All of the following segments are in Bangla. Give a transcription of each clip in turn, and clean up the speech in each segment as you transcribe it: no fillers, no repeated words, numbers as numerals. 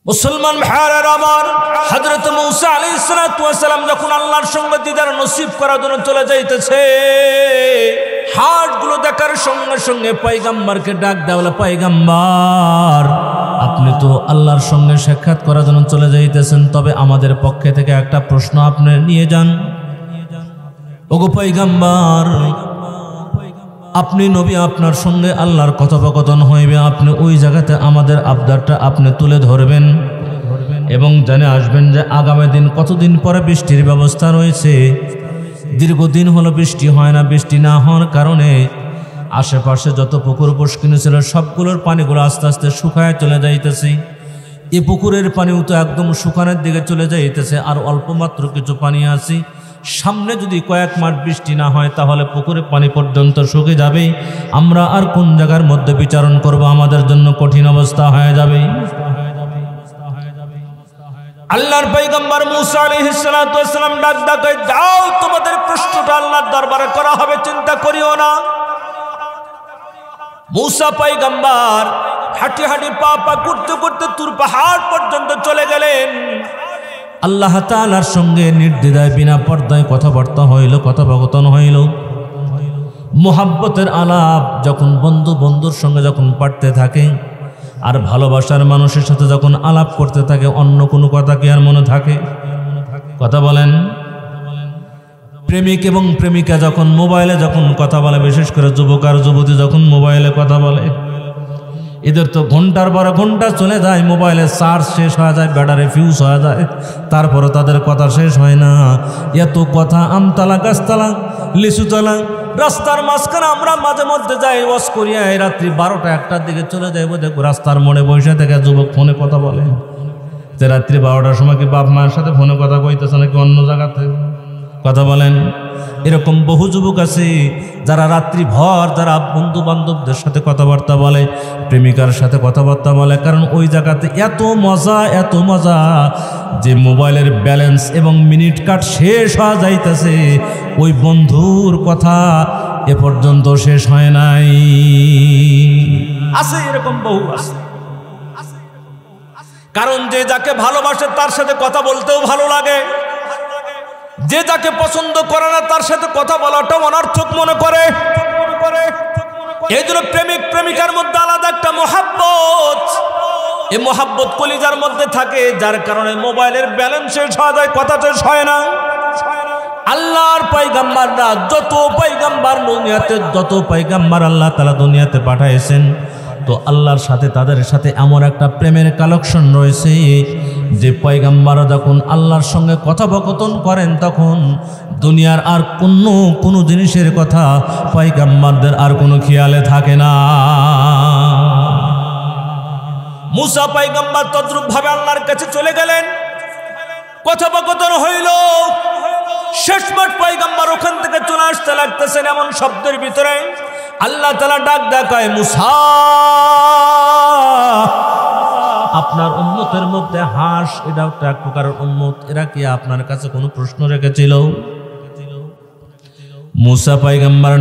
মুসলমান ভাইরা আমার, হযরত মূসা আলাইহিস সালাতু ওয়াস সালাম যখন আল্লাহর সঙ্গে দিদার নসিব করার জন্য চলে যাইতেছে, হাটগুলো দেখার সঙ্গে সঙ্গে পয়গম্বরকে ডাক দেওয়া, পয়গম্বর আপনি তো আল্লাহর সঙ্গে সাক্ষাৎ করার জন্য চলে যাইতেছেন, তবে আমাদের পক্ষে থেকে একটা প্রশ্ন আপনি নিয়ে যান। ওগো পয়গম্বর, আপনি নবী, আপনার সঙ্গে আল্লাহর কথোপকথন হইবে, আপনি ওই জায়গাতে আমাদের আবদারটা আপনি তুলে ধরবেন এবং জেনে আসবেন যে আগামী দিন কতদিন পরে বৃষ্টির ব্যবস্থা রয়েছে। দীর্ঘদিন হলো বৃষ্টি হয় না, বৃষ্টি না হওয়ার কারণে আশেপাশে যত পুকুর পুষ্কিনি ছিল সবগুলোর পানিগুলো আস্তে আস্তে শুকায় চলে যাইতেছে। এই পুকুরের পানিও তো একদম শুকানোর দিকে চলে যাইতেছে, আর অল্প মাত্র কিছু পানি আছে। সামনে যদি কয়েক মাস বৃষ্টি না হয় তাহলে পুকুরের পানি পর্যন্ত শুকে যাবে। আমরা আর কোন জায়গার মধ্যে বিচারণ করব, আমাদের জন্য কঠিন অবস্থা হয়ে যাবে। আল্লাহর পয়গম্বর মূসা আলাইহিস সালাতু ওয়াস সালাম ডাক ডাকে, যাও তোমাদের প্রশ্নটা আল্লাহর দরবারে করা হবে, চিন্তা করিও না। মূসা পয়গম্বর হাঁটি হাঁটি পা পা করতে করতে তুর পাহাড় পর্যন্ত চলে গেলেন। আল্লাহ তাআলার সঙ্গে নির্দ্বিধায় বিনা পর্দায় কথাবার্তা হইল, কথোপকথন হইল। মোহাব্বতের আলাপ যখন বন্ধু বন্ধুর সঙ্গে যখন পাঠতে থাকে আর ভালোবাসার মানুষের সাথে যখন আলাপ করতে থাকে, অন্য কোনো কথা কি আর মনে থাকে? কথা বলেন। প্রেমিক এবং প্রেমিকা যখন মোবাইলে যখন কথা বলে, বিশেষ করে যুবক আর যুবতী যখন মোবাইলে কথা বলে, এদের তো ঘন্টার পর ঘন্টা চলে যায়, মোবাইলে চার্জ শেষ হয়ে যায়, ব্যাটারি ফিউজ হয়ে যায়, তারপরে তাদের কথা শেষ হয় না। এত কথা, আমতলা গাছতলা লিচুতলা রাস্তার মাঝখানে আমরা মাঝে মধ্যে যাই ওয়াজ করিয়া, এই রাত্রি 12টা 1টার দিকে চলে যাইব, দেখো রাস্তার মোড়ে বসে থেকে যুবক ফোনে কথা বলে। যে রাত্রি 12টার সময় কি বাপ মায়ের সাথে ফোনে কথা কইতেছে নাকি অন্য জায়গাতে? কথা বলেন। এরকম বহু যুবক আছে যারা রাত্রি ভর যারা বন্ধু বান্ধবদের সাথে কথাবার্তা বলে, প্রেমিকার সাথে কথাবার্তা বলে, কারণ ওই জায়গাতে এত মজা যে মোবাইলের ব্যালেন্স এবং মিনিট কাট শেষ হওয়া যাইতেছে, ওই বন্ধুর কথা এ পর্যন্ত শেষ হয় নাই। আছে এরকম বহু আছে। কারণ যে যাকে ভালোবাসে তার সাথে কথা বলতেও ভালো লাগে, যে যাকে পছন্দ করে না তার সাথে কথা বলাটা অনর্থক মনে করে। এই জন্য প্রেমিক প্রেমিকার মধ্যে আলাদা একটা মহাব্বত, এই মহাব্বত কলিজার মধ্যে থাকে, যার কারণে মোবাইলের ব্যালেন্স শেষ হয়ে যায়, কথা শেষ হয় না। আল্লাহর পয়গম্বররা যত পয়গম্বর দুনিয়াতে, যত পয়গম্বর আল্লাহ তাআলা দুনিয়াতে পাঠাইছেন, তো আল্লাহর সাথে তাদের সাথে এমন একটা প্রেমের কালেকশন রয়েছে যে পয়গম্বর যখন আল্লাহর সঙ্গে কথোপকথন করেন তখন দুনিয়ার আর কোনো জিনিসের কথা পয়গম্বরদের আর কোনো খেয়ালে থাকে না। মূসা পয়গম্বর তদ্রূপ ভাবে আল্লাহর কাছে চলে গেলেন, কথোপকথন হইল। শেষমেশ পয়গম্বর ওখান থেকে চলে আসতে লাগতেছেন, এমন শব্দের ভিতরে আল্লাহ তাআলা ডাক দেখায়, মূসা আপনার উম্মতের মধ্যে হাঁস, এটাও তো এক প্রকারের উম্মত, এরা কি আপনার কাছে কোনো প্রশ্ন রেখেছিল? মূসা পয়গম্বর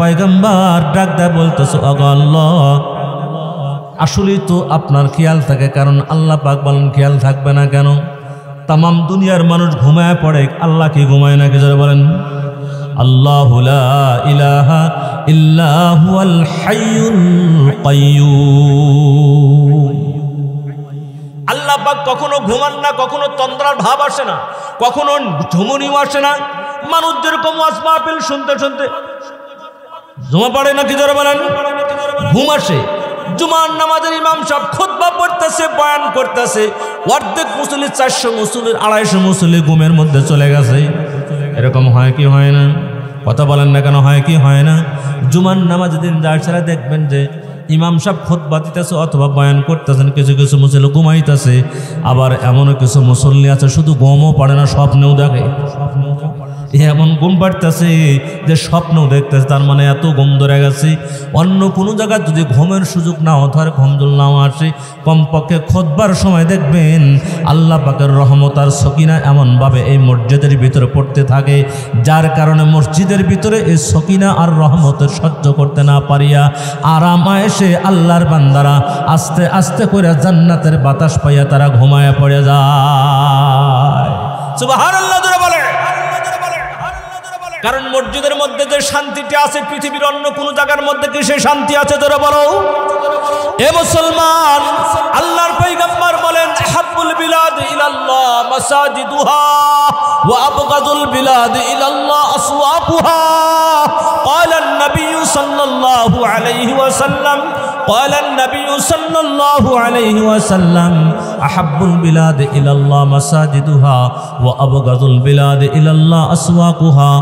পয়গম্বর ডাক দেয় বলতেছে, ওগো আল্লাহ, আসলেই তো আপনার খেয়াল থাকে, কারণ আল্লাহ পাক বলেন খেয়াল থাকবে না কেন? তাম দুনিয়ার মানুষ ঘুমায় পড়ে, আল্লাহ কি ঘুমায় নাকি? যারা বলেন আল্লাহু লা ইলাহা ইল্লা হুয়াল হাইয়ুল কাইয়্যুম। আল্লাহ পাক কখনো ঘুমান না, কখনো তন্দ্রার ভাব আসে না, কখনো ঝুমুনিও আসে না। মানুষ যেরকম ওয়াজ মাহফিল শুনতে শুনতে জমা পড়ে নাকি? যারা বলেন ঘুম আসে। জুমার নামাজের ইমাম সাহেব খুতবা পড়তেছে, বয়ান করতেছে, অর্ধেক মুসল্লি, 400 মুসল্লি, 250 মুসল্লি ঘুমের মধ্যে চলে গেছে। এরকম হয় কি হয় না? কথা বলেন না কেন, হয় কি হয় না? জুমার নামাজের দিন যার ছাড়া দেখবেন যে ইমাম সাহেব খুতবা দিতেছে অথবা বয়ান করতেছেন, কিছু কিছু মুসল্লি ঘুমাইতেছে, আবার এমনও কিছু মুসল্লি আছে শুধু ঘুমও পড়ে না, স্বপ্নেও দেখে। এমন ঘুম পাড়তেছে যে স্বপ্ন দেখতেছে, তার মানে এত ঘুম ধরে গেছে। অন্য কোনো জায়গায় যদি ঘুমের সুযোগ নাও ধরে, ঘুম জল নাও আসে, কমপক্ষে খুতবার সময় দেখবেন আল্লাহ পাকের রহমত আর সকিনা এমনভাবে এই মসজিদের ভিতরে পড়তে থাকে, যার কারণে মসজিদের ভিতরে এই সকিনা আর রহমতের সহ্য করতে না পারিয়া আরাম এসে আল্লাহর বান্দারা আস্তে আস্তে করে জান্নাতের বাতাস পাইয়া তারা ঘুমায় পড়ে যায়। সুবহানাল্লাহ জোরে বলে। কারণ মসজিদের মধ্যে যে শান্তিটি আছে পৃথিবীর অন্য কোন জায়গার মধ্যে কি সেই শান্তি আছে? জোরে বলো। এ মুসলমান, আল্লাহর পয়গম্বর বলেন আহাব্বুল বিলাদ ইলাল্লাহ মাসাজিদুহা ওয়া আবগাদুল বিলাদ ইলাল্লাহ আসওয়াকুহা। قال النبي صلى الله عليه وسلم قال النبي صلى الله عليه وسلم أحب البلاد إلى الله مساجدها وأبغض البلاد إلى الله أسواقها।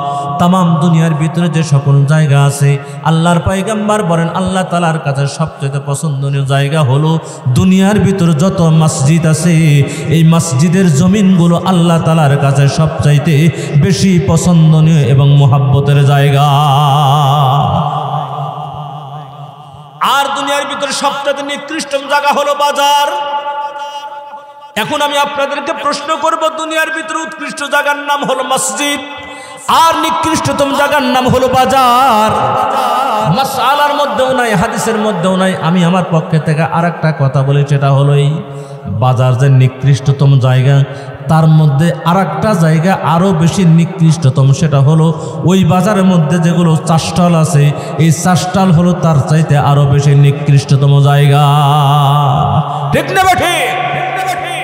तमाम দুনিয়ার ভিতরে যে সকল জায়গা আছে আল্লাহর পয়গম্বর বলেন আল্লাহ তাআলার কাছে সবচেয়ে পছন্দনীয় জায়গা হলো দুনিয়ার ভিতরে যত মসজিদ আছে এই মসজিদের জমিনগুলো আল্লাহ তাআলার কাছে সবচাইতে বেশি পছন্দনীয় এবং মহব্বতের জায়গা। আর দুনিয়ার ভিতরে সবচেয়ে নিকৃষ্ট জায়গা হলো বাজার। এখন আমি আপনাদেরকে প্রশ্ন করব, দুনিয়ার ভিতরে উৎকৃষ্ট জায়গার নাম হলো মসজিদ আর নিকৃষ্টতম জায়গার নাম হলো বাজার। মাসআলার মধ্যেও নাই, হাদিসের মধ্যেও নাই। আমি আমার পক্ষে থেকে আরেকটা কথা বলি, সেটা হলো এই বাজার যে নিকৃষ্টতম জায়গা, তার মধ্যে আরেকটা জায়গা আরো বেশি নিকৃষ্টতম, সেটা হলো ওই বাজারের মধ্যে যেগুলো চাষটাল আছে এই চাষটাল হলো তার চাইতে আরো বেশি নিকৃষ্টতম জায়গা। ঠিক না বেঠি?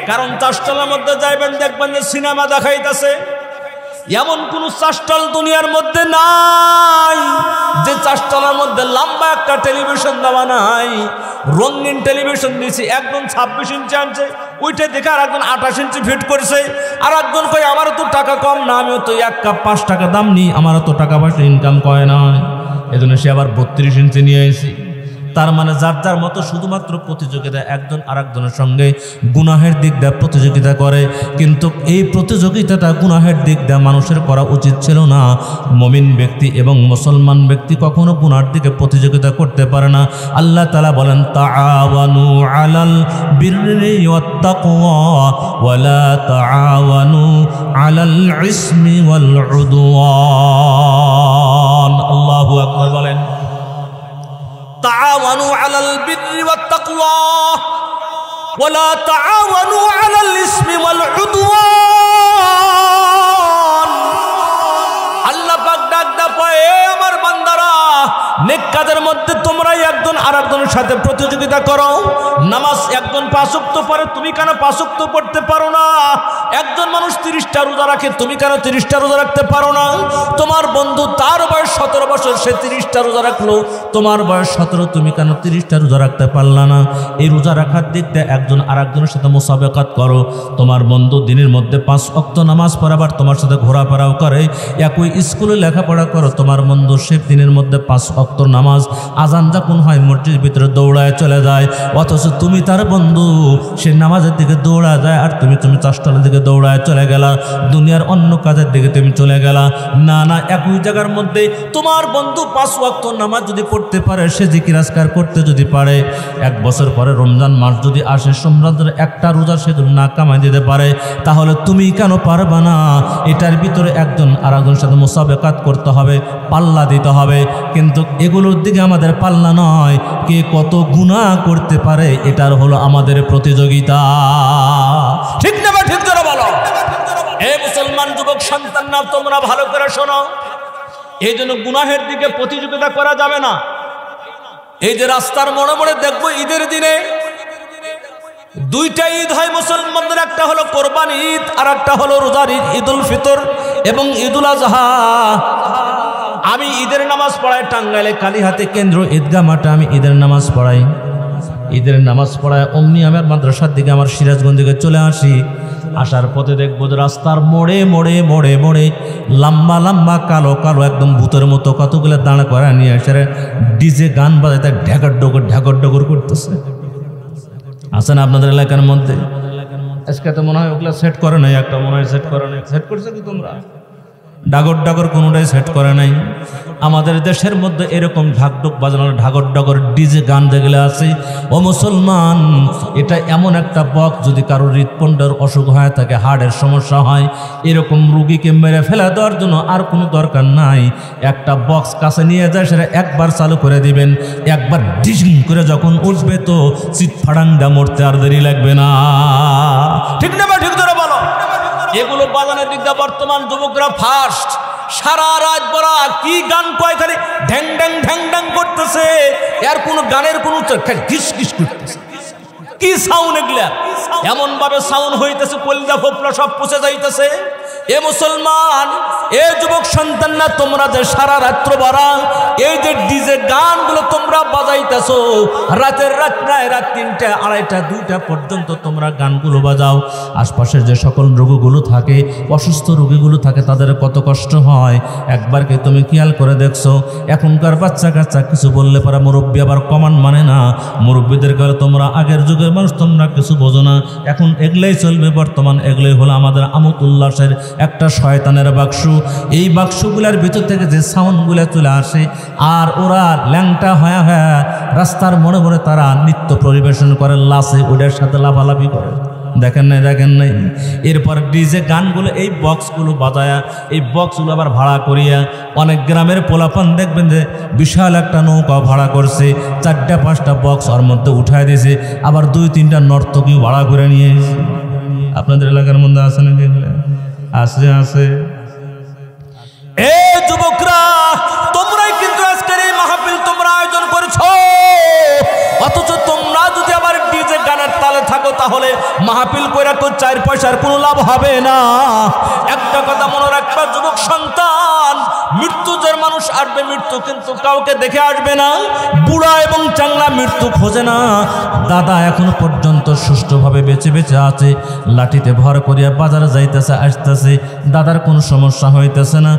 কারণ চাষটালের মধ্যে যাইবেন দেখবেন যে সিনেমা দেখাইতেছে, এমন কোন চাষটাল দুনিয়ার মধ্যে নাই যে চাষটালের মধ্যে লম্বা একটা টেলিভিশন দেওয়া নাই। রঙিন টেলিভিশন দিয়েছে, একজন 26 ইঞ্চি আনছে, ওইটা দেখে আর একজন 28 ইঞ্চি ফিট করছে, আর একজন কই আমারও তো টাকা কম না, আমিও তো 1 কাপ 5 টাকা দাম নিই, আমারও তো টাকা পয়সা ইনকাম করে না, এজন্য সে আবার 32 ইঞ্চি নিয়ে এসেছি। তার মানে যার যার মতো শুধুমাত্র প্রতিযোগিতা, একজন আরেকজনের সঙ্গে গুনাহের দিক দিয়ে প্রতিযোগিতা করে। কিন্তু এই প্রতিযোগিতাটা গুনাহের দিক দিয়ে মানুষের করা উচিত ছিল না। মুমিন ব্যক্তি এবং মুসলমান ব্যক্তি কখনো গুনার দিকে প্রতিযোগিতা করতে পারে না। আল্লাহ তাআলা বলেন তাআওয়ানু আলাল বিররি ওয়াত তাকওয়া ওয়ালা তাআওয়ানু আলাল ইসমি ওয়াল উদওয়ান। আল্লাহু আকবার বলেন। تعاونوا على البر والتقوى ولا تعاونوا على الإثم والعدوان। আল্লাহ পাক ডাক দা পায়, আমার বান্দারা নেক কাজের মধ্যে তোমরাই একজন আরেকজনের সাথে প্রতিযোগিতা করো। নামাজ একজন 5 ওয়াক্ত পড়ে, তুমি কেন 5 ওয়াক্ত পড়তে পারো না? একজন মানুষ 30টা রোজা রাখে, তুমি কেন 30টা রোজা রাখতে পারো না? তোমার বন্ধু তার বয়স 17 বছর, সে 30টা রোজা রাখলো, তোমার বয়স 17, তুমি কেন 30টা রোজা রাখতে পারলা না? এই রোজা রাখার দিক দিয়ে একজন আরেকজনের সাথে মুসাবাকাত করো। তোমার বন্ধু দিনের মধ্যে 5 ওয়াক্ত নামাজ পড়াবার তোমার সাথে ঘোরাফেরাও করে, একই স্কুলে লেখাপড়া করো, তোমার বন্ধু সে দিনের মধ্যে 5 ওয়াক্ত নামাজ আজান যখন হয় মসজিদের ভিতরে দৌড়ায় চলে যায়, অথচ তুমি তার বন্ধু সে নামাজের দিকে দৌড়া যায় আর তুমি চাষটালের দিকে দৌড়ায় চলে গেলা, দুনিয়ার অন্য কাজের দিকে তুমি চলে গেলা। না না, একই জায়গার মধ্যে তোমার বন্ধু 5 ওয়াক্ত নামাজ যদি পড়তে পারে, সে জিকির আজকার করতে যদি পারে, 1 বছর পরে রমজান মাস যদি আসে, রমজানের একটা রোজা সে যদি না কামাই দিতে পারে, তাহলে তুমি কেন পারবা না? এটার ভিতরে একজন আরেকজনের সাথে মুসাবাকাত করতে হবে, পাল্লা দিতে হবে। কিন্তু এগুলোর দিকে আমাদের পাল্লা নয়, কে কত গুনাহ করতে পারে এটার হলো আমাদের প্রতিযোগিতা। ঠিক না? ঠিক করে বলো। এই মুসলমান যুবক সন্তানরা তোমরা ভালো করে শোনো, এই জন্য গুনাহের দিকে প্রতিযোগিতা করা যাবে না। এই যে রাস্তার মোড়ে মোড়ে দেখবো ঈদের দিনে 2টা ঈদ হয় মুসলমানদের, একটা হলো কোরবানি ঈদ আর একটা হলো রোজার ঈদ, ঈদুল ফিতর এবং ঈদুল আজহা। আমি ঈদের নামাজ পড়াই টাঙ্গাইলে কালীহাতে কেন্দ্র ঈদগাহ মাঠে, আমি ঈদের নামাজ পড়াই। ঈদের নামাজ পড়ায় অমনি আমার মাদ্রাসার দিকে আমার সিরাজগঞ্জ দিকে চলে আসি। আসার পথে দেখবো যে রাস্তার মোড়ে মোড়ে মোড়ে মোড়ে লম্বা লম্বা কালো কালো একদম ভূতের মতো কতগুলো দাঁড়া করা নিয়ে এসে ডিজে গান বাজাতে ঢাকর ডগর করতেছে। আছে না আপনাদের এলাকার মধ্যে? আজকে তো মনে হয় ওগুলা সেট করে নাই, একটা মনে হয় সেট করে নাই। সেট করছে কি তোমরা? ডাগর ডাগর কোনোটাই সেট করে নাই। আমাদের দেশের মধ্যে এরকম ঢাকঢোক বাজানোর ঢাগর ডাগর ডিজে গান যেগুলো আছে, ও মুসলমান, এটা এমন একটা বক্স, যদি কারোর হৃৎপিণ্ডের অসুখ হয়ে থাকে, হার্টের সমস্যা হয়, এরকম রুগীকে মেরে ফেলা দেওয়ার জন্য আর কোনো দরকার নাই। একটা বক্স কাছে নিয়ে যায়, সেটা একবার চালু করে দিবেন, একবার ডিজিং করে যখন উঠবে তো চিৎ ফাড়াঙ্গা মরতে আর দেরি লাগবে না। ঠিক না বা ঠিক ধরে বলো? এগুলো বাজানের দিকটা বর্তমান যুবকরা ফার্স্ট। সারা রাত বড় কি গান কয়, খালি ঢ্যাং ঢ্যাং ঢ্যাং ঢ্যাং করতেছে, এর কোনো গানের কোনো ঘিস ঘিস করতেছে। কি সাউন্ড এগুলা, এমন ভাবে সাউন্ড হইতেছে কলিজা ফোপলা সব পুষে যাইতেছে। এ মুসলমান, এ যুবক সন্তান না, তোমরা যে সারা রাত্র বাড়া এই যে ডিজে গানগুলো তোমরা বাজাইতেছো, রাতের রাত প্রায় রাত ৩টা ২:৩০ ২টা পর্যন্ত তোমরা গানগুলো বাজাও, আশপাশের যে সকল রোগীগুলো থাকে, অসুস্থ রোগীগুলো থাকে, তাদের কত কষ্ট হয় একবার কি তুমি খেয়াল করে দেখছো? এখনকার বাচ্চা কাচ্চা কিছু বললে পারা মুরব্বী আবার কমান্ড মানে না। মুরব্বীদের কাছে তোমরা আগের যুগের মানুষ, তোমরা কিছু বোঝো না। এখন এগুলোই চলবে, বর্তমান এগুলোই হলো আমাদের আমোদ উল্লাসের একটা শয়তানের বাক্স। এই বাক্সগুলার ভিতর থেকে যে সাউন্ডগুলো চলে আসে, আর ওরা ল্যাংটা হয়ে হয়ে রাস্তার মোড়ে মোড়ে তারা নৃত্য পরিবেশন করে, লাসে ওটার সাথে লাফালাফি করে। দেখেন নাই? দেখেন নাই? এরপর ডিজে গানগুলো, এই বক্সগুলো বাজায়া, এই বক্সগুলো আবার ভাড়া করিয়া অনেক গ্রামের পোলাপান দেখবেন যে বিশাল একটা নৌকা ভাড়া করছে, ৪টা-৫টা বক্স ওর মধ্যে উঠায় দিয়েছে, আবার ২-৩টা নর্তকীও ভাড়া করে নিয়ে এসেছে। আপনাদের এলাকার মধ্যে আছে নাকি? আছে, আছে। এ যুবকরা, তোমরাই কিন্তু আজকের এই মাহফিল তোমরা আয়োজন করেছো, অথচ তোমরা যদি আবার ডিজে গানের তালে থাকো তাহলে মাহফিল কইরা তো ৪ পয়সার কোনো লাভ হবে না। একটা কথা মনে রাখবা যুবক সন্তান, মৃত্যু যার মানুষ আসবে, মৃত্যু কিন্তু কাউকে দেখে আসবে না। বুড়া এবং চাংলা মৃত্যু খোঁজে না। দাদা এখনো পর্যন্ত সুষ্ঠুভাবে বেঁচে বেঁচে আছে, লাঠিতে ভর করিয়া বাজারে যাইতেছে আসতেছে, দাদার কোনো সমস্যা হইতেছে না।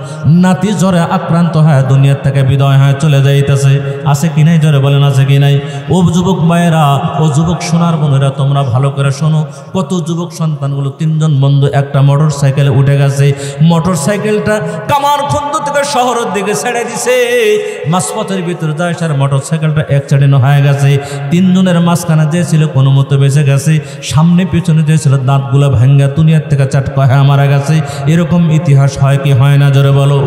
নাতি জ্বরে আক্রান্ত হয় দুনিয়ার থেকে বিদায় হয়ে চলে যাইতেছে। আছে কি নাই? জ্বরে বলেন আছে কি নাই? ও যুবক মায়েরা, ও যুবক সোনার বোনেরা, তোমরা ভালো করে শোনো। কত যুবক সন্তানগুলো ৩জন বন্ধু একটা মোটর সাইকেলে উঠে গেছে, মোটর সাইকেলটা কামারখন্দ থেকে শহরের দিকে ছেড়ে দিছে, মাঝপথের ভিতরে যায় সার মোটর সাইকেলটা অ্যাক্সিডেন্ট হয়ে গেছে। ৩ জনের মাঝখানে যে ছিল কোনো মতো বেঁচে গেছে, সামনে পিছনে যে ছিল দাঁতগুলো ভাঙ্গা দুনিয়ার থেকে চাটকা হয়ে মারা গেছে। এরকম ইতিহাস হয় কি হয় না? জোরে বলো।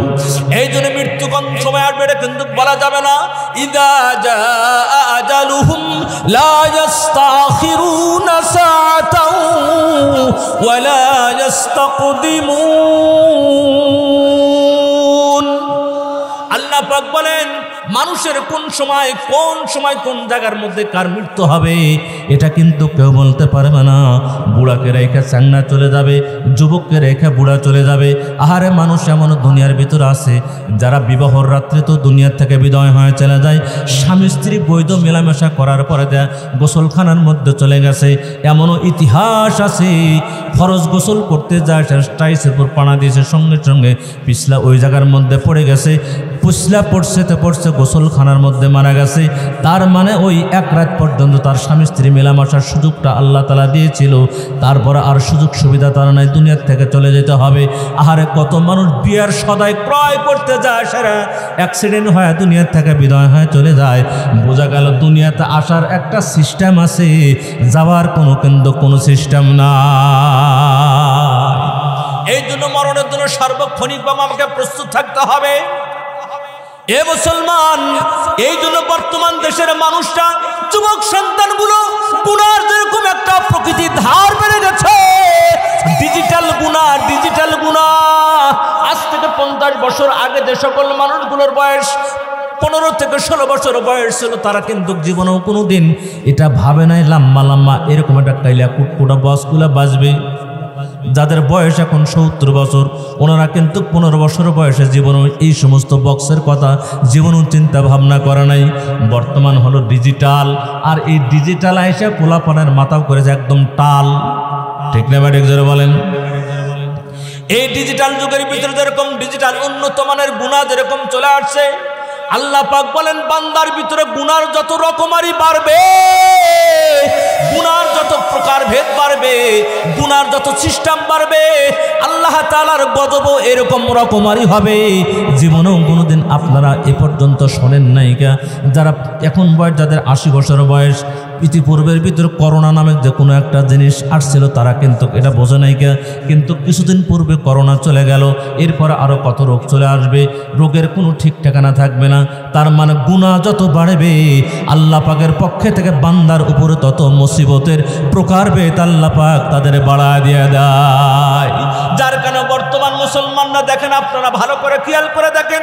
এই জন্য মৃত্যু কোন সময় আসবে এটা কিন্তু বলা যাবে না। ইদা জাআ আজালুহুম লা ইস্তাখিরুনা সাআতাও ওয়া লা ইস্তাকদিমুন। আল্লাহ পাক বলেন, মানুষের কোন সময় কোন জায়গার মধ্যে কার মৃত্যু হবে এটা কিন্তু কেউ বলতে পারবে না। বুড়াকে রেখে চাংনা চলে যাবে, যুবককে রেখে বুড়া চলে যাবে। আহারে, মানুষ এমন দুনিয়ার ভিতরে আছে যারা বিবাহর রাত্রে তো দুনিয়ার থেকে বিদায় হয়ে চলে যায়, স্বামী স্ত্রী বৈধ মেলামেশা করার পরে দেয় গোসলখানার মধ্যে চলে গেছে। এমনও ইতিহাস আছে, ফরজ গোসল করতে যায়, টাইসের উপর পানা দিয়েছে, সঙ্গে সঙ্গে পিছলা ওই জায়গার মধ্যে পড়ে গেছে, পুছলা পড়ছে গোসলখানার মধ্যে মারা গেছে। তার মানে ওই ১ রাত পর্যন্ত তার স্বামী স্ত্রী মেলামেশার সুযোগটা আল্লাহ তাআলা দিয়েছিল, তারপরে আর সুযোগ সুবিধা তার নাই, দুনিয়ার থেকে চলে যেতে হবে। আহারে, কত মানুষ বিয়ার সদাই ক্রয় করতে যায়, সেরা অ্যাক্সিডেন্ট হয় দুনিয়ার থেকে বিদায় হয়ে চলে যায়। বোঝা গেল দুনিয়াতে আসার একটা সিস্টেম আছে, যাওয়ার কোনো সিস্টেম না। এই জন্য মরণের জন্য সার্বক্ষণিকভাবে আমাকে প্রস্তুত থাকতে হবে। এ মুসলমান, এই জন্য বর্তমান দেশের মানুষরা, যুবক সন্তানগুলো গুনার যেরকম একটা প্রকৃতি ধার বেড়ে গেছে, ডিজিটাল গুনাহ। আজ থেকে 50 বছর আগে যে সকল মানুষগুলোর বয়স 15 থেকে 16 বছর বয়স ছিল, তারা কিন্তু জীবনেও কোনোদিন এটা ভাবে নাই লাম্বা এরকম একটা কাইলা কুটকুটা বসগুলা বাজবে। যাদের বয়স এখন 70 বছর, ওনারা কিন্তু 15 বছর বয়সে জীবনে এই সমস্ত বক্সের কথা জীবনেও চিন্তা ভাবনা করে নাই। বর্তমান হলো ডিজিটাল, আর এই ডিজিটাল আইসা পোলাপানের মাথাও করেছে একদম টাল। ঠিক না ভাই? জোরে বলেন। এই ডিজিটাল যুগের ভিতরে যেরকম ডিজিটাল উন্নত মানের গুনাহ যেরকম চলে আসছে, আল্লাহ পাক বলেন বান্দার ভিতরে গুনার যত রকমারি বাড়বে, গুনার যত প্রকারভেদ বাড়বে, গুনার যত সিস্টেম বাড়বে, আল্লাহ তাআলার গজবও এরকম রকমারি হবে। জীবনেও কোনোদিন আপনারা এ পর্যন্ত শোনেন নাই কা, যারা এখন বয়স, যাদের 80 বছর বয়স, ইতিপূর্বের ভিতরে করোনা নামে যে কোনো একটা জিনিস আসছিল, তারা কিন্তু এটা বোঝে নাই কা। কিন্তু কিছুদিন পূর্বে করোনা চলে গেল, এরপরে আরও কত রোগ চলে আসবে, রোগের কোনো ঠিক ঠিকানা থাকবে না। তার মানে গুনাহ যত বাড়বে, আল্লাহ পাকের পক্ষে থেকে বান্দার উপরে তত মুসিবতের প্রকারভেদ আল্লাহ পাক তাদের বাড়ায় দিয়ে দেয়। যার কারণে বর্তমান মুসলমানরা দেখেন, আপনারা ভালো করে খেয়াল করে দেখেন,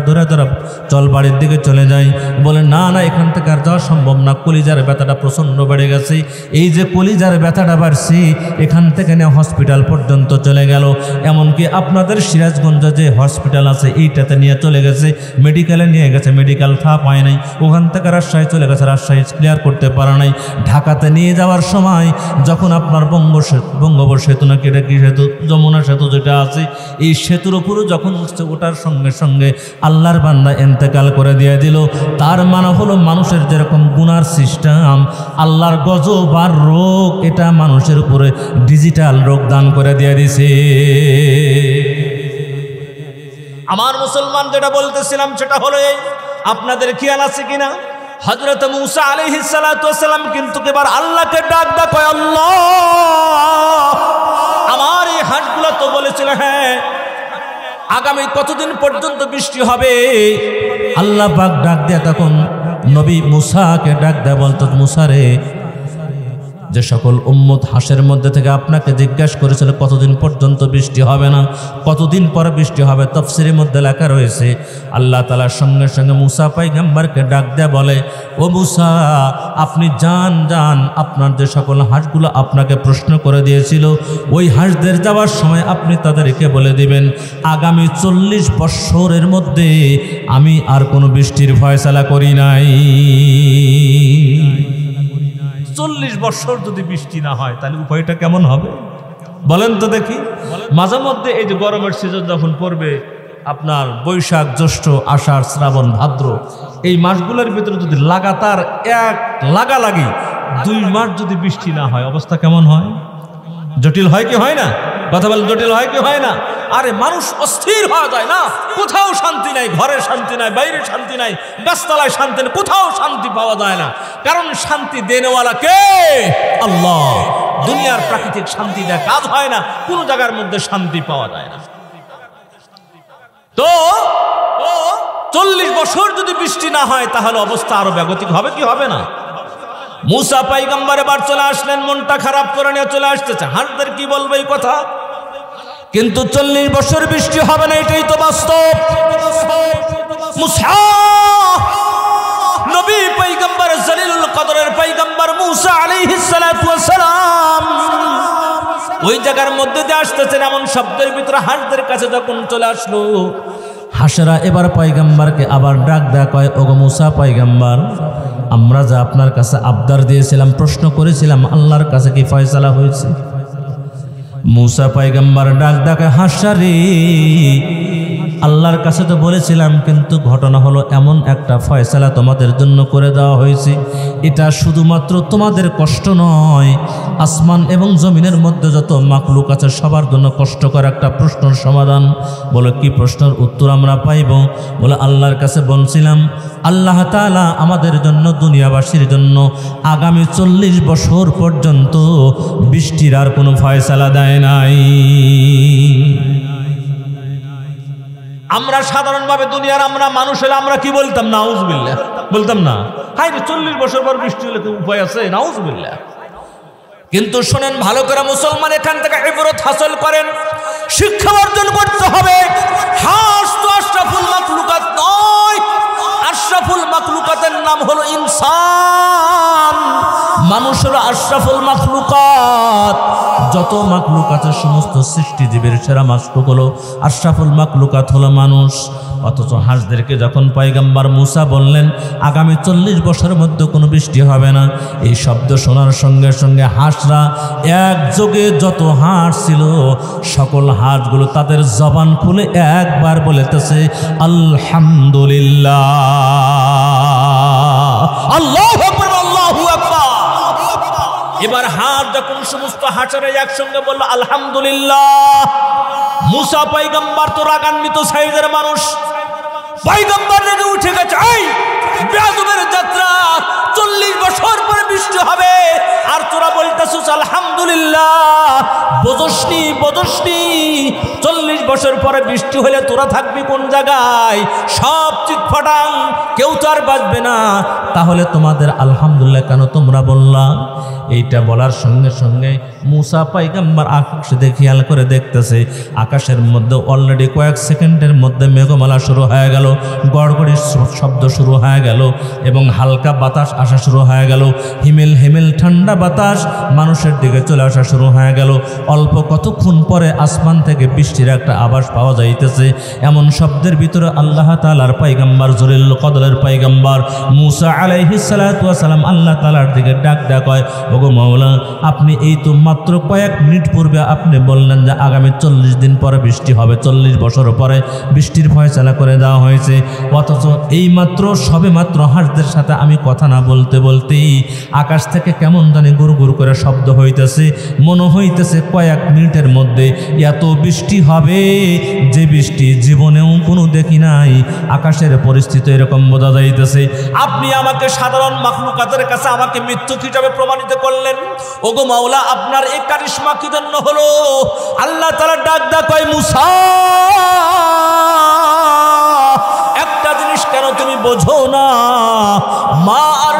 ধরে ধরে চল বাড়ির দিকে চলে যায়, বলে না না এখান থেকে আর যাওয়া সম্ভব না, কলিজার ব্যথাটা প্রচণ্ড বেড়ে গেছে। এই যে কলিজার ব্যথাটা বাড়ছে, এখান থেকে নিয়ে হসপিটাল পর্যন্ত চলে গেল। এমনকি আপনাদের সিরাজগঞ্জে যে হসপিটাল আছে এইটাতে নিয়ে চলে গেছে, মেডিকেলে নিয়ে গেছে, মেডিকেল থা পায় নাই, ওখান থেকে রাজশাহী চলে গেছে, রাজশাহী ক্লিয়ার করতে পারে নাই। ঢাকাতে নিয়ে যাওয়ার সময় যখন আপনার বঙ্গোপসাগর সেতু নাকি এটা কি সেতু, যমুনা সেতু যেটা আছে, এই সেতুর উপরে যখন উঠছে, ওটার সঙ্গে সঙ্গে আল্লাহর বান্দা ইন্তেকাল করে দিয়ে দিল। তার মানে হলো মানুষের যেরকম গুনার সিস্টেম, আল্লাহর গজব আর রোগ এটা মানুষের উপরে ডিজিটাল রোগ দান করে দিয়ে দিছে। আমার মুসলমান যেটা বলতেছিলাম সেটা হলো এই, আপনাদের খেয়াল আছে কিনা, হযরত মূসা আলাইহিস সালাতু ওয়াস সালাম কিন্তু এবার আল্লাহকে ডাক কয়, আল্লাহ আমার এই হাঁসগুলো তো বলেছিল হ্যাঁ আগামী কতদিন পর্যন্ত বৃষ্টি হবে। আল্লাহ পাক ডাক দেয়া তখন নবী মূসাকে ডাক দেয়া বলতো, মূসা রে, যে সকল উম্মত হাঁসের মধ্যে থেকে আপনাকে জিজ্ঞাসা করেছিল কতদিন পর্যন্ত বৃষ্টি হবে না, কতদিন পরে বৃষ্টি হবে, তাফসীরের মধ্যে লেখা রয়েছে আল্লাহ তাআলার সঙ্গে সঙ্গে মূসা পয়গম্বরকে ডাক দেয়া বলে, ও মূসা আপনি যান যান, আপনার যে সকল হাঁসগুলো আপনাকে প্রশ্ন করে দিয়েছিল, ওই হাঁসদের যাওয়ার সময় আপনি তাদেরকে বলে দিবেন আগামী 40 বৎসরের মধ্যে আমি আর কোনো বৃষ্টির ফয়সালা করি নাই। 40 বছর যদি বৃষ্টি না হয় তাহলে উপায়টা কেমন হবে বলেন তো দেখি। মাঝে মধ্যে এই যে গরমের সিজন যখন পড়বে, আপনার বৈশাখ, জ্যৈষ্ঠ, আষাঢ়, শ্রাবণ, ভাদ্র, এই মাসগুলোর ভিতরে যদি লাগাতার এক লাগালাগি 2 মাস যদি বৃষ্টি না হয়, অবস্থা কেমন হয়? জটিল হয় কি হয় না? কথা বলেন, জটিল হয় কি হয় না? আরে মানুষ অস্থির হয়ে যায় না, কোথাও শান্তি নাই, ঘরে শান্তি নাই, বাইরে শান্তি নাই, গাছতলায় শান্তি নেই, কোথাও শান্তি পাওয়া যায় না। কারণ শান্তি দেনেওয়ালা কে? আল্লাহ। দুনিয়ার প্রাকৃতিক শান্তি দেয় কাজ হয় না, কোন জায়গার মধ্যে শান্তি পাওয়া যায় না। তো 40 বছর যদি বৃষ্টি না হয় তাহলে অবস্থা আরো ব্যাগতিক হবে কি হবে না? মূসা পয়গম্বর এবার চলে আসলেন, মনটা খারাপ করে নিয়ে চলে আসতেছে, হাঁসদের কি বলবে এই কথা। কিন্তু 40 বছর বৃষ্টি হবে না, এটাই তো বাস্তব। মূসা নবী পয়গম্বর, জলিলুল কদরের পয়গম্বর মূসা আলাইহিস সালাতু ওয়াস সালাম ওই জায়গার মধ্যে দিয়ে আসতেছেন, এমন শব্দের ভিতরে হাঁসদের কাছে যখন চলে আসলো, হাঁসেরা এবার পয়গম্বরকে আবার ডাক দেয়া কয়, ওগো মূসা পয়গম্বর, আমরা যা আপনার কাছে আবদার দিয়েছিলাম, প্রশ্ন করেছিলাম, আল্লাহর কাছে কি ফয়সালা হয়েছে? মূসা পয়গম্বর ডাক ডাকে, হাঁসরে, আল্লাহর কাছে তো বলেছিলাম, কিন্তু ঘটনা হলো এমন একটা ফয়সালা তোমাদের জন্য করে দেওয়া হয়েছে। এটা শুধুমাত্র তোমাদের কষ্ট নয়, আসমান এবং জমিনের মধ্যে যত মাখলুক আছে সবার জন্য কষ্টকর একটা প্রশ্নের সমাধান। বলে কি প্রশ্নের উত্তর আমরা পাইব? বলে আল্লাহর কাছে বলছিলাম, আল্লাহ তাআলা আমাদের জন্য, দুনিয়াবাসীর জন্য আগামী 40 বছর পর্যন্ত বৃষ্টির আর কোনো ফয়সালা দেয় নাই। আমরা সাধারণভাবে দুনিয়ার আমরা মানুষ হলে আমরা কি বলতাম? নাউজুবিল্লাহ বলতাম না? হাই রে, 40 বছর পর বৃষ্টি হলে উপায় আছে? নাউজুবিল্লাহ। কিন্তু শোনেন ভালো করে মুসলমান, এখান থেকে ইবরত হাসিল করেন, শিক্ষা অর্জন করতে হবে। হাঁস তো আশরাফুল মাখলুকাত নয়, আশরাফুল মাখলুকাতের নাম হলো ইনসান। মানুষের আশরাফুল মাখলুকাত, যত মাখলুকাতের সমস্ত সৃষ্টিজীবের সেরা মাখলুক হলো আশরাফুল মাখলুকাত হলো মানুষ। অথচ হাঁসদেরকে যখন পয়গম্বর মুসা বললেন আগামী 40 বছরের মধ্যে কোনো বৃষ্টি হবে না, এই শব্দ শোনার সঙ্গে সঙ্গে হাঁসরা একযোগে যত হাঁস ছিল সকল হাঁসগুলো তাদের জবান খুলে একবার বলেতেছে আলহামদুলিল্লাহ, আল্লাহু আকবার, আল্লাহু আকবার। এবার হাঁস যখন সমস্ত হাঁসেরা একসঙ্গে বলল আলহামদুলিল্লাহ, মুসা পয়গম্বর তো রাগান্বিত সাইজের মানুষ, পয়গম্বর রেগে উঠে গেছে, এই বেয়াদবের যাত্রা, 40 বছর পরে বৃষ্টি হবে আর তোরা বলতেছিস আলহামদুলিল্লাহ, বোঝসনি 40 বছর পরে বৃষ্টি হলে তোরা থাকবি কোন জায়গায়? সব চিৎফাটাং, কেউ তো আর বাঁচবে না, তাহলে তোমাদের আলহামদুলিল্লাহ কেন তোমরা বললা? এইটা বলার সঙ্গে সঙ্গে মুসা পয়গম্বর আকাশে খেয়াল করে দেখতেছে আকাশের মধ্যে অলরেডি কয়েক সেকেন্ডের মধ্যে মেঘমালা শুরু হয়ে গেল, গড়গড়ির শব্দ শুরু হয়ে গেল এবং হালকা বাতাস আসা শুরু হয়ে গেল, হিমেল হিমেল ঠান্ডা বাতাস মানুষের দিকে চলে আসা শুরু হয়ে গেল। অল্প কতক্ষণ পরে আসমান থেকে বৃষ্টির একটা আভাস পাওয়া যাইতেছে। এমন শব্দের ভিতরে আল্লাহ তাআলার পয়গম্বর জলিল কদরের পয়গম্বর মুসা আলাইহিস সালাতু ওয়াস সালাম আল্লাহ তাআলার দিকে ডাক হয়, ওগো মাওলা, আপনি এই তো মাত্র কয়েক মিনিট পূর্বে আপনি বললেন যে আগামী 40 দিন পরে বৃষ্টি হবে, 40 বছর পরে বৃষ্টির ফয়সালা করে দেওয়া হয়েছে, অথচ এই মাত্র সবে মাত্র হাঁসদের সাথে আমি কথা না বলতে বলতেই আকাশ থেকে কেমন জানি গুড় গুড় করে শব্দ হইতেছে, মনে হইতেছে কয়েক মিনিটের মধ্যে এত বৃষ্টি হবে যে বৃষ্টি জীবনেও কোনো দেখি নাই। আকাশের পরিস্থিতি এরকম বোঝা যাইতেছে। আপনি আমাকে সাধারণ মাখলুকাতের কাছে আমাকে মৃত্যু হিসাবে প্রমাণিত করলেন, ওগো মাওলা, আপনার এই কারিশমা কি জন্য হলো? আল্লাহ তাআলা ডাক কয়, মুসা, একটা জিনিস কেন তুমি বোঝো না? মা আর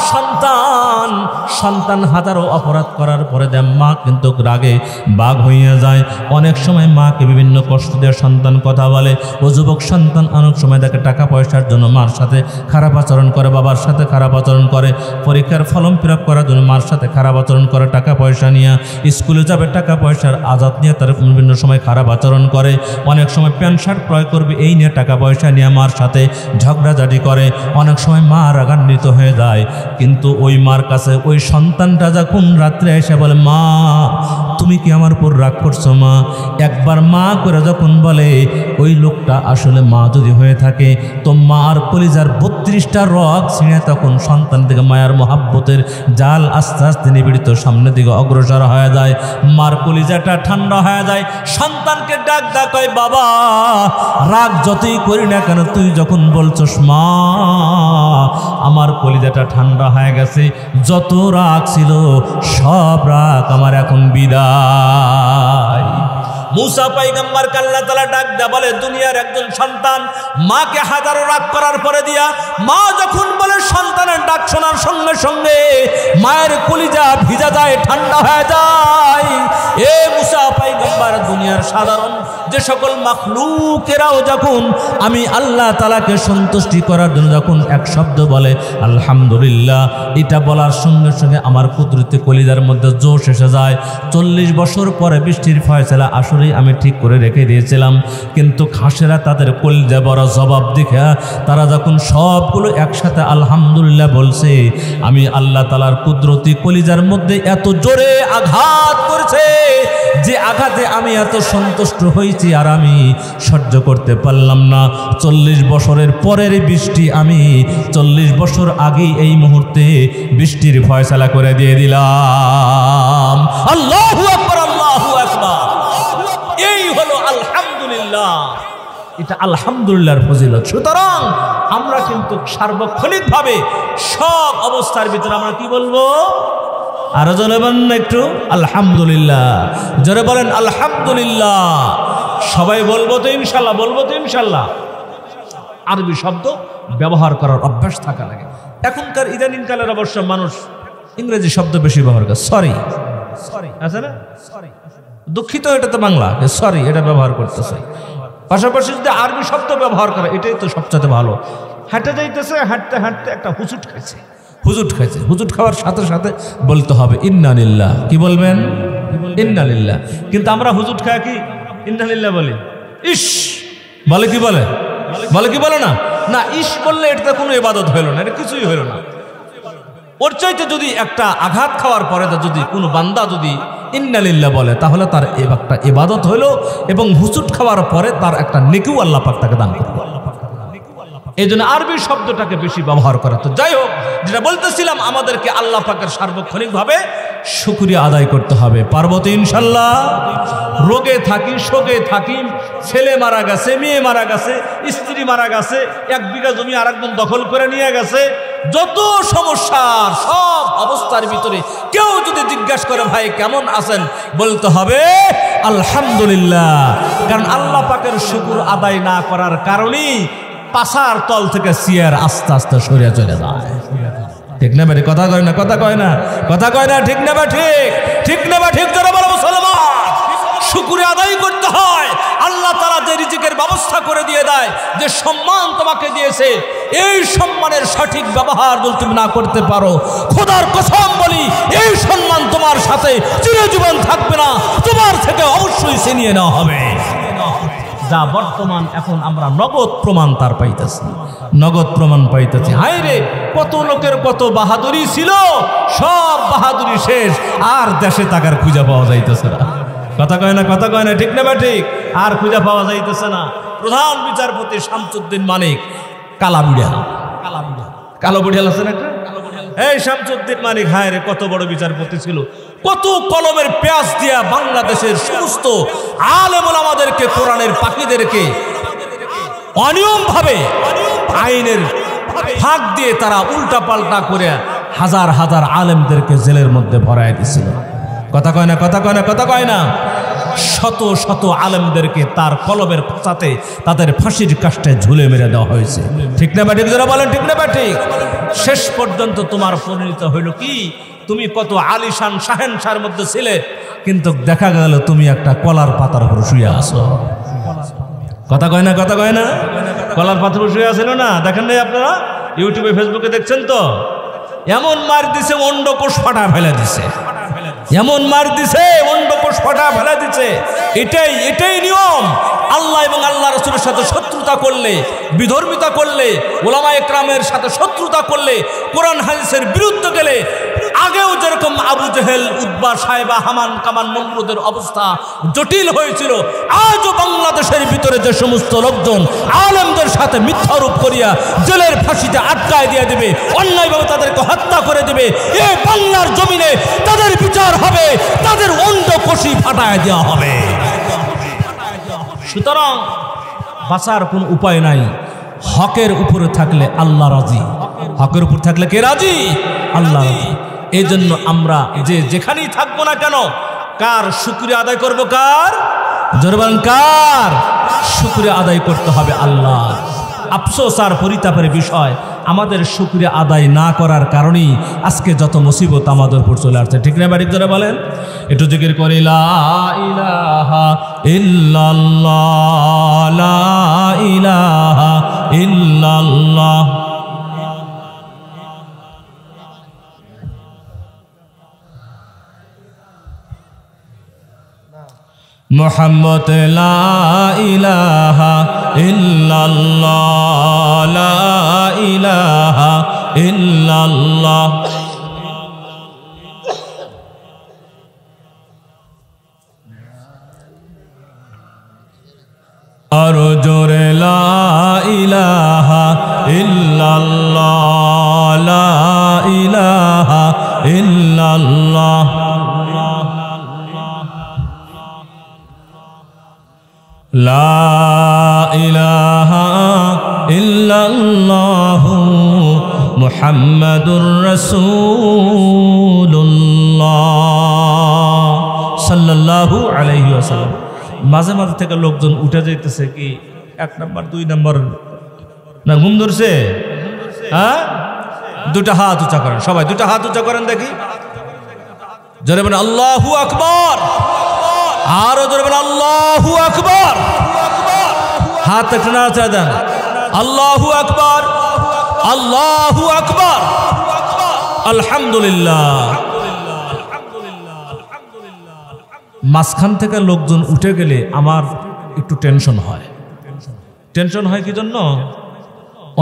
সন্তান হাজারো অপরাধ করার পরে দেয় মা কিন্তু রাগে বাঘ হইয়া যায়। অনেক সময় মাকে বিভিন্ন কষ্ট দিয়ে সন্তান কথা বলে, ও যুবক সন্তান অনেক সময় দেখে টাকা পয়সার জন্য মার সাথে খারাপ আচরণ করে, বাবার সাথে খারাপ আচরণ করে, পরীক্ষার ফলন ফিরাপ করার জন্য মার সাথে খারাপ আচরণ করে, টাকা পয়সা নিয়ে স্কুলে যাবে টাকা পয়সার আজাদ নিয়ে তার বিভিন্ন সময় খারাপ আচরণ করে, অনেক সময় প্যান্ট শার্ট ক্রয় করবে এই নিয়ে টাকা পয়সা নিয়ে মার সাথে ঝগড়াঝাটি করে, অনেক সময় মা রাগান্বিত হয়ে যায়। কিন্তু ওই মার কাছে ওই সন্তানটা যখন রাত্রে এসে বলে, মা তুমি কি আমার উপর রাগ করছো মা, একবার মা করে যখন বলে, ওই লোকটা আসলে মা যদি হয়ে থাকে তো মার কলিজার 32টা রগ ছিঁড়ে তখন সন্তান থেকে মায়ার মহাব্বতের জাল আস্তে আস্তে নিবিড়িত সামনের দিকে অগ্রসর হয়ে যায়, মার কলিজাটা ঠান্ডা হয়ে যায়। সন্তানকে ডাক কয়, বাবা রাগ যতই করি না কেন তুই যখন বলছস মা, আমার কলিজাটা ঠান্ডা হয়ে গেছে, যত রাগ ছিল সব রাগ আমার এখন বিদায়। মুসা পয়গম্বরকে আল্লাহ তাআলা ডাক দেয়া বলে, দুনিয়ার একজন সন্তান মাকে হাজারো রাগ করার পরে দিয়া মা যখন বলে সন্তানের ডাক শোনার সঙ্গে সঙ্গে মায়ের কলিজা ভিজা যায়, ঠান্ডা হয়ে যায়। এ মুসা পয়গম্বর, দুনিয়ার সাধারণ যে সকল মাখলুকেরাও যখন আমি আল্লাহ তাআলাকে সন্তুষ্টি করার জন্য যখন এক শব্দ বলে আলহামদুলিল্লাহ, এটা বলার সঙ্গে সঙ্গে আমার কুদরতি কলিজার মধ্যে জোশ এসে যায়। 40 বছর পরে বৃষ্টির ফয়সালা আসলেই আমি ঠিক করে রেখে দিয়েছিলাম, কিন্তু খাসেরা তাদের কলিজা বড় জবাব দেখে তারা যখন সবগুলো একসাথে আলহামদুলিল্লাহ বলছে, আমি আল্লাহ তাআলার কুদরতি কলিজার মধ্যে এত জোরে আঘাত করছে যে আঘাতে আমি এত সন্তুষ্ট হয়েছি আর আমি সহ্য করতে পারলাম না। 40 বছরের পরের বৃষ্টি আমি 40 বছর আগে এই মুহূর্তে বৃষ্টির ফয়সালা করে দিয়ে দিলাম। আল্লাহু আকবার, আল্লাহু আকবার। এই হলো আলহামদুলিল্লাহ, এটা আলহামদুলিল্লাহর ফজিলত। সুতরাং আমরা কিন্তু সার্বক্ষণিকভাবে সব অবস্থার ভিতরে আমরা কি বলবো? আরো জোরে বলেন একটু আলহামদুলিল্লাহ, জোরে বলেন আলহামদুলিল্লাহ। সবাই বলবো তো ইনশাল্লাহ, বলবো তো ইনশাল্লাহ। আরবি শব্দ ব্যবহার করার অভ্যাস থাকা লাগে। এখনকার ইদানিং কালের অবশ্য মানুষ ইংরেজি শব্দ বেশি ব্যবহার করে, সরি আছে না, দুঃখিত এটা তো বাংলা, সরি এটা ব্যবহার করতেছে। পাশাপাশি যদি আরবি শব্দ ব্যবহার করে এটাই তো সবচেয়ে ভালো। হাঁটে যাইতেছে, হাঁটতে হাঁটতে একটা হুচুট খাইছে, হুজুট খাইছে, হুজুট খাওয়ার সাথে সাথে বলতে হবে ইন্না লিল্লাহ। কি বলবেন? ইন্না লিল্লাহ। কিন্তু আমরা হুজুট খাই কি ইন্না লিল্লাহ বলি? ইস বলে কি বলে? বলে কি বলে না? না, ইস বললে এটা কোনো ইবাদত হইল না, এটা কিছুই হইল না। ওর চাইতে যদি একটা আঘাত খাওয়ার পরে যদি কোনো বান্দা যদি ইন্না লিল্লাহ বলে তাহলে তার একটা ইবাদত হইল এবং হুজুট খাওয়ার পরে তার একটা নেকিও আল্লাহ পাক তাকে দান করবে। এই জন্য আরবি শব্দটাকে বেশি ব্যবহার করা। তো যাই হোক, যেটা বলতেছিলাম, আমাদেরকে আল্লাহ পাকের সার্বক্ষণিকভাবে শুকরিয়া আদায় করতে হবে। পারবো তো ইনশাল্লাহ? রোগে থাকি, শোকে থাকি, ছেলে মারা গেছে, মেয়ে মারা গেছে, স্ত্রী মারা গেছে, 1 বিঘা জমি আরেকজন দখল করে নিয়ে গেছে, যত সমস্যার সব অবস্থার ভিতরে কেউ যদি জিজ্ঞাসা করে ভাই কেমন আছেন, বলতে হবে আলহামদুলিল্লাহ। কারণ আল্লাহ পাকের শুকর আদায় না করার কারণেই পাশার তল থেকে সিয়ার আস্তে আস্তে সরে চলে যায়। ঠিক না বেটি? কথা কয় না, কথা কয় না, কথা কয় না, ঠিক না বা ঠিক? ঠিক না বা ঠিক? যারা বলো মুসলমান, শুকরিয়া আদায় করতে হয়। আল্লাহ তাআলা যে রিজিকের ব্যবস্থা করে দিয়ে দেয়, যে সম্মান তোমাকে দিয়েছে, এই সম্মানের সঠিক ব্যবহার যদি তুমি না করতে পারো, খোদার কসম বলি এই সম্মান তোমার সাথে চিরজীবন থাকবে না, তোমার থেকে অবশ্যই ছিনিয়ে নেওয়া হবে। যা বর্তমান এখন আমরা নগদ প্রমাণ তার পাইতেছি, নগদ প্রমাণ পাইতেছি। হায় রে, কত লোকের কত বাহাদুরি ছিল, সব বাহাদুরি শেষ, আর দেশে টাকার খুঁজে পাওয়া যাইতেছে না। কথা কয় না, কথা কয় না, ঠিক না বা ঠিক? আর খুঁজে পাওয়া যাইতেছে না। প্রধান বিচারপতি শামসুদ্দিন মানিক কালা বুড়িয়াল, কালো বুড়িয়াল আছে না? এই শামসুদ্দিন মানিক, হায় রে, কত বড় বিচারপতি ছিল, কত কলমের পেঁয়াজ দিয়া বাংলাদেশের সমস্ত আলেম ওলামাদেরকে, কোরআনের পাখিদেরকে অনিয়ম ভাবে আইনের ফাঁক দিয়ে তারা উল্টা পাল্টা করে হাজার হাজার আলেমদেরকে জেলের মধ্যে ভরায় দিছিল। কথা কয় না, কথা কয় না, কথা কয় না। শত শত আলেমদেরকে তার কলমের সাথে তাদের ফাঁসির কাষ্টে ঝুলে মেরে দেওয়া হয়েছে। ঠিক না বা ঠিক? যারা বলেন ঠিক না বা ঠিক? শেষ পর্যন্ত তোমার পরিণত হইল কি, তুমি কত আলিশান শাহেনশার মধ্যে ছিলে, কিন্তু দেখা গেল তুমি একটা কলার পাতার উপর শুয়ে আছো। কথা কয় না, কথা কয় না? কলার পাতার উপর শুয়ে আছেন না? দেখেন নাই আপনারা? ইউটিউবে ফেসবুকে দেখছেন তো? এমন মার দিছে, অন্ডকোষ ফাটা ফেলে দিছে, এমন মার দিছে, অন্ডকোষ ফাটা ফেলে দিছে। এটাই নিয়ম। আল্লাহ এবং আল্লাহ রাসূলের সাথে শত্রুতা করলে, বিধর্মিতা করলে, ওলামা একরামের সাথে শত্রুতা করলে, কোরআন হাদিসের বিরুদ্ধে গেলে, আগেও যেরকম আবু জেহেল, উতবা, সাইবা, হামান, কামান, নমরুদের অবস্থা জটিল হয়েছিল, আজও বাংলাদেশের ভিতরে যে সমস্ত লোকজন আলেমদের সাথে মিথ্যারোপ করিয়া জেলের ফাঁসিতে আটকায় দিয়ে দেবে, অন্যায়ভাবে তাদেরকে হত্যা করে দেবে, এই বাংলার জমিনে তাদের বিচার হবে, তাদের অন্ডকোষী ফাটায় দেওয়া হবে। সুতরাং বাঁচার কোন উপায় নাই। হকের উপরে থাকলে আল্লাহ রাজি, হকের উপর থাকলে কে রাজি? আল্লাহ রাজি। এই জন্য আমরা যে যেখানেই থাকবো না কেন, কার শুকরিয়া আদায় করব? কার? জোরবান কার? শুকরিয়া আদায় করতে হবে আল্লাহ। আফসোস আর পরিতাপের বিষয়, আমাদের শুকরিয়া আদায় না করার কারণেই আজকে যত মুসিবত আমাদের উপর চলে আসছে। ঠিক না বাড়ি? ধরে বলেন, একটু জিকির করি, লা ইলাহা ইল্লাল্লাহ, লা ইলাহা ইল্লাল্লাহ। মুহাম্মদ লা ইলাহা ইল্লাল্লাহ, লা ইলাহা ইল্লাল্লাহ। আর জোরে লা ইলাহা ইল্লাল্লাহ, লা ইলাহা ইল্লাল্লাহ। লা ইলাহা ইল্লাল্লাহ মুহাম্মাদুর রাসূলুল্লাহ সাল্লাল্লাহু আলাইহি ওয়াসাল্লাম। মাঝে মাঝে থেকে লোকজন উঠে যাইতেছে, কি 1 নম্বর 2 নম্বর না ঘুম ধরছে? হ্যাঁ, দুটা হাত উঁচা করেন, সবাই দুটা হাত উঁচা করেন দেখি। জোরে বলেন আল্লাহু আকবার। আরো জোরে বলেন আল্লাহু আকবার। হাত একটু নাড়াচাড়া দেন। আল্লাহু আকবার, আল্লাহু আকবার। আলহামদুলিল্লাহ। মাঝখান থেকে লোকজন উঠে গেলে আমার একটু টেনশন হয়। টেনশন হয় কি জন্য?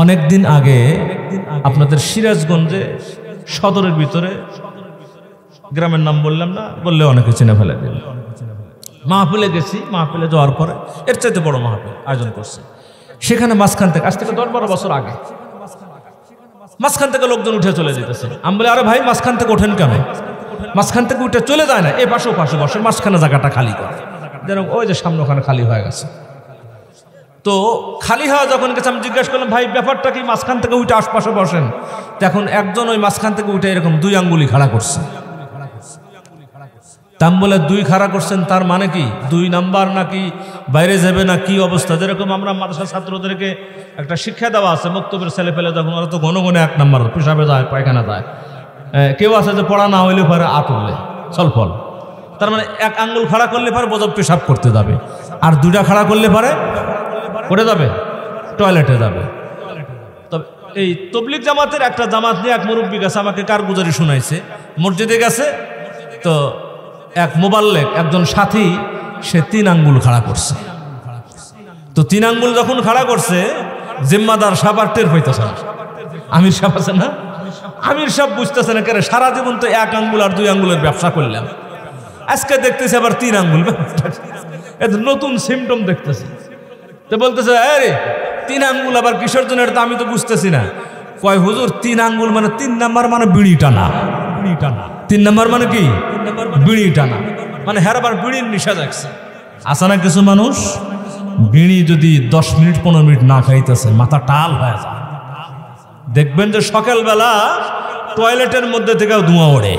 অনেকদিন আগে আপনাদের সিরাজগঞ্জে সদরের ভিতরে, গ্রামের নাম বললাম না, বললে অনেকে চিনে ফেলে দিল, মাহফিলে গেছি। মাহফিলে যাওয়ার পরে এর চাইতে বড় মাহফিল আয়োজন করছে, সেখানে মাঝখান থেকে, আজ থেকে 10-12 বছর আগে, মাঝখান থেকে লোকজন উঠে চলে যেতেছে। আমি বলি, আরে ভাই মাঝখান থেকে ওঠেন কেন? মাঝখান থেকে উঠে চলে যায় না, এ পাশেও পাশে বসে, মাঝখানে জায়গাটা খালি করে, যেরকম ওই যে সামনে ওখানে খালি হয়ে গেছে। তো খালি হওয়া যখন গেছে, আমি জিজ্ঞাসা করলাম, ভাই ব্যাপারটা কি? মাঝখান থেকে উঠে আশপাশে বসেন। এখন একজন ওই মাঝখান থেকে উঠে এরকম 2 আঙ্গুলি খাড়া করছে। তাম বলে 2 খাড়া করছেন, তার মানে কি 2 নাম্বার নাকি বাইরে যাবে না কি অবস্থা? যেরকম আমরা মাদ্রাসা ছাত্রদেরকে একটা শিক্ষা দেওয়া আছে, মক্তবের ছেলে পেলে যখন ওরা তো ঘন ঘন 1 নাম্বার পেশাবে যায়, পায়খানা যায়, কেউ আছে যে পড়া না হইলে পারে আতুরলে ছলফল, তার মানে 1 আঙ্গুল খাড়া করলে পারে বোঝা পেশাব করতে যাবে, আর 2টা খাড়া করলে পারে করে যাবে টয়লেটে যাবে। তবে এই তবলিগ জামাতের একটা জামাত নিয়ে এক মুরব্বী গেছে, আমাকে কারগুজারি শুনাইছে, মসজিদে গেছে তো এক মোবাল্লেগ, একজন সাথী, সে 3 আঙ্গুল খাড়া করছে। তো 3 আঙ্গুল যখন খাড়া করছে, জিম্মাদার সাহেব আর টের পাইতেছে না, আমির সাহেব আছে না, আমির সাহেব বুঝতেছে না, কেন সারা জীবন তো 1 আঙ্গুল আর 2 আঙ্গুলের ব্যবসা করলাম, আজকে দেখতেছে আবার 3 আঙ্গুল, এটা নতুন সিমটম দেখতেছে। তো বলতেছে, আরে 3 আঙ্গুল আবার কিসের জন্য? এটা আমি তো বুঝতেছি না। কয় হুজুর, 3 আঙ্গুল মানে 3 নাম্বার মানে বিড়ি টানা। 3 নাম্বার মানে কি? বিড়ি টানা, মানে হ্যাঁ আবার বিড়ির নিশা যাচ্ছে। আসে না কিছু মানুষ, বিড়ি যদি 10 মিনিট 15 মিনিট না খাইতেছে, মাথা টাল হয়ে যায়। দেখবেন যে সকালবেলা টয়লেটের মধ্যে থেকেও ধোঁয়া ওড়ে।